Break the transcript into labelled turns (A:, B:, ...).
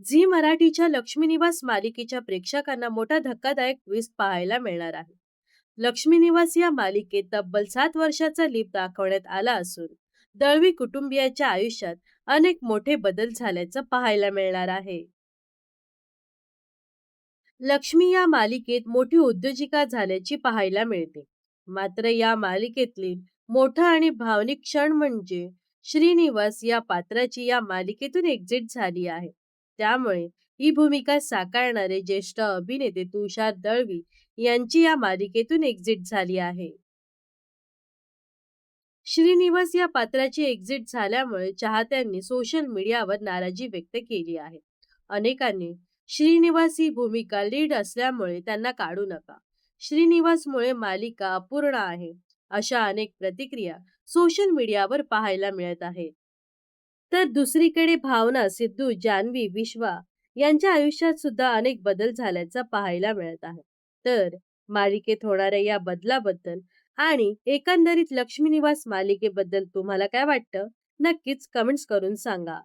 A: Zee मराठीच्या लक्ष्मी निवास मालिकेच्या प्रेक्षकांना मोठा धक्कादायक ट्विस्ट पाहायला मिळणार आहे. लक्ष्मी निवास या मालिकेत तब्बल 7 वर्षाचा लीप दाखवण्यात आला असून दळवी कुटुंबियाच्या आयुष्यात अनेक मोठे बदल झाल्याचं पाहायला मिळणार आहे. लक्ष्मी या मालिकेत मोठी उद्योजिका झाल्याची पाहायला मिळते. मात्र या मालिकेतली मोठा आणि भावनिक क्षण म्हणजे श्रीनिवास या पात्राची या मालिकेतून एक्झिट झाली आहे. त्यामुळे ही भूमिका साकारणारे ज्येष्ठ अभिनेते तुषार दळवी यांची या मालिकेतून एक्झिट झाली आहे. श्रीनिवास या पात्राची एक्झिट झाल्यामुळे चाहत्यांनी सोशल मीडियावर नाराजी व्यक्त केली आहे. अनेकांनी श्रीनिवास ही भूमिका लीड असल्यामुळे त्यांना काढू नका, श्रीनिवासमुळे मालिका अपूर्ण आहे, अशा अनेक प्रतिक्रिया सोशल मीडियावर पाहायला मिळत आहेत. तर दुसरीकडे भावना, सिद्धू, जान्हवी, विश्वा यांच्या आयुष्यात सुद्धा अनेक बदल झाल्याचं पाहायला मिळत आहे. तर मालिकेत होणाऱ्या या बदलाबद्दल आणि एकंदरीत लक्ष्मी निवास मालिकेबद्दल तुम्हाला काय वाटतं? नक्कीच कमेंट्स करून सांगा.